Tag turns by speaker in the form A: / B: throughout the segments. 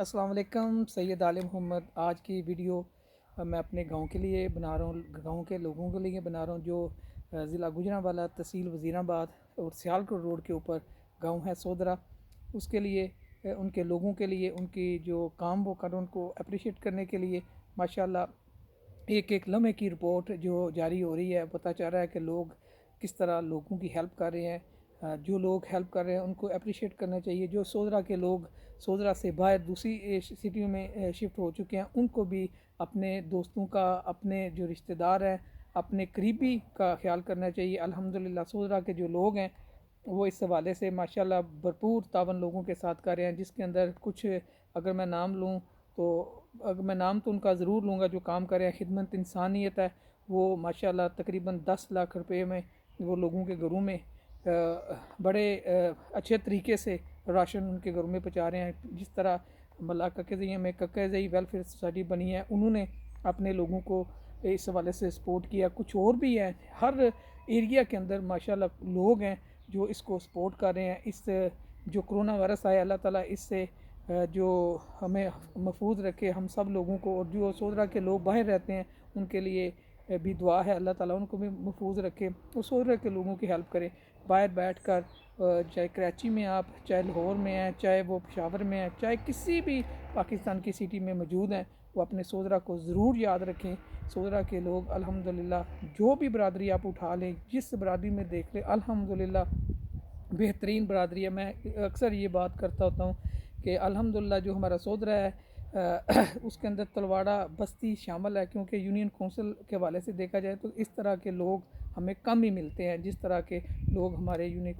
A: السلام علیکم، سید عالم محمد۔ آج کی ویڈیو میں اپنے گاؤں کے لیے بنا رہا ہوں، گاؤں کے لوگوں کے لیے بنا رہا ہوں جو ضلع گوجرانوالہ، تحصیل وزیرآباد اور سیالکوٹ روڈ کے اوپر گاؤں ہے سودرا۔ اس کے لیے ان کے لوگوں کے لیے ان کی جو کام وہ کر رہے ہیں ان کو اپریشیٹ کرنے کے لیے ماشاءاللہ ایک ایک لمحے کی رپورٹ جو جاری ہو رہی ہے، پتہ چل رہا ہے کہ لوگ کس طرح لوگوں کی ہیلپ کر رہے ہیں۔ جو لوگ ہیلپ کر رہے ہیں ان کو اپریشیٹ کرنا چاہیے۔ جو سودرا کے لوگ سودرا سے باہر دوسری سٹیوں میں شفٹ ہو چکے ہیں، ان کو بھی اپنے دوستوں کا، اپنے جو رشتہ دار ہیں، اپنے قریبی کا خیال کرنا چاہیے۔ الحمدللہ سودرا کے جو لوگ ہیں وہ اس حوالے سے ماشاءاللہ بھرپور تعاون لوگوں کے ساتھ کر رہے ہیں، جس کے اندر کچھ اگر میں نام لوں تو اگر میں نام تو ان کا ضرور لوں گا جو کام کر رہے ہیں۔ خدمت انسانیت ہے، وہ ماشاءاللہ تقریباً 10 لاکھ روپے میں وہ لوگوں کے گھروں میں بڑے اچھے طریقے سے راشن ان کے گھروں میں پہنچا رہے ہیں۔ جس طرح ملا ککزئی میں ککزئی ویلفیئر سوسائٹی بنی ہے، انہوں نے اپنے لوگوں کو اس حوالے سے سپورٹ کیا۔ کچھ اور بھی ہیں، ہر ایریا کے اندر ماشاءاللہ لوگ ہیں جو اس کو سپورٹ کر رہے ہیں۔ اس جو کرونا وائرس آیا، اللہ تعالیٰ اس سے جو ہمیں محفوظ رکھے ہم سب لوگوں کو، اور جو سودرا کے لوگ باہر رہتے ہیں ان کے لیے بھی دعا ہے، اللہ تعالیٰ ان کو بھی محفوظ رکھے اور سودرا کے لوگوں کی ہیلپ کرے۔ باہر بیٹھ کر چاہے کراچی میں آپ، چاہے لاہور میں ہیں، چاہے وہ پشاور میں ہیں، چاہے کسی بھی پاکستان کی سٹی میں موجود ہیں، وہ اپنے سودرا کو ضرور یاد رکھیں۔ سودرا کے لوگ الحمدللہ جو بھی برادری آپ اٹھا لیں، جس برادری میں دیکھ لیں، الحمدللہ بہترین برادری ہے۔ میں اکثر یہ بات کرتا ہوتا ہوں کہ الحمدللہ جو ہمارا سودرا ہے اس کے اندر تلواڑہ بستی شامل ہے، کیونکہ یونین کونسل کے حوالے سے دیکھا جائے تو اس طرح کے لوگ ہمیں کم ہی ملتے ہیں، جس طرح کے لوگ ہمارے یونین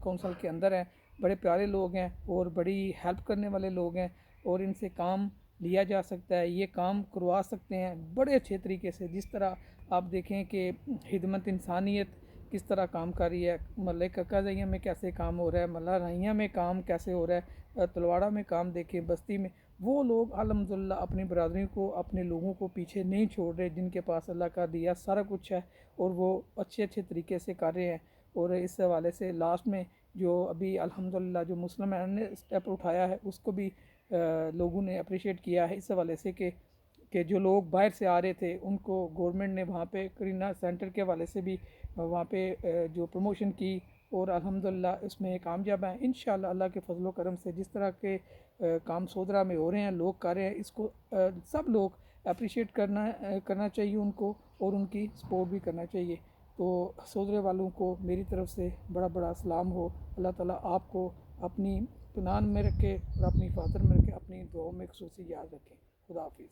A: کونسل کے اندر ہیں۔ بڑے پیارے لوگ ہیں اور بڑی ہیلپ کرنے والے لوگ ہیں، اور ان سے کام لیا جا سکتا ہے، یہ کام کروا سکتے ہیں بڑے اچھے طریقے سے۔ جس طرح آپ دیکھیں کہ خدمت انسانیت کس طرح کام کر رہی ہے، محلہ ککزئی میں کیسے کام ہو رہا ہے، محلہ رائیاں میں کام کیسے ہو رہا ہے، تلواڑہ میں کام دیکھیں، بستی میں وہ لوگ الحمدللہ اپنی برادری کو، اپنے لوگوں کو پیچھے نہیں چھوڑ رہے، جن کے پاس اللہ کا دیا سارا کچھ ہے اور وہ اچھے طریقے سے کر رہے ہیں۔ اور اس حوالے سے لاسٹ میں جو ابھی الحمدللہ جو مسلم نے اسٹیپ اٹھایا ہے اس کو بھی لوگوں نے اپریشیٹ کیا ہے، اس حوالے سے کہ جو لوگ باہر سے آ رہے تھے ان کو گورنمنٹ نے وہاں پہ کرینہ سینٹر کے حوالے سے بھی وہاں پہ جو پروموشن کی، اور الحمدللہ اس میں کامیاب ہیں انشاءاللہ اللہ کے فضل و کرم سے۔ جس طرح کے کام سودرا میں ہو رہے ہیں، لوگ کر رہے ہیں، اس کو سب لوگ اپریشیٹ کرنا چاہیے ان کو، اور ان کی سپورٹ بھی کرنا چاہیے۔ تو سودرے والوں کو میری طرف سے بڑا بڑا سلام ہو۔ اللہ تعالیٰ آپ کو اپنی اطمینان میں رکھے اور اپنی حفاظت میں رکھے، اپنی دعاؤں میں خصوصی یاد رکھیں۔ خدا حافظ۔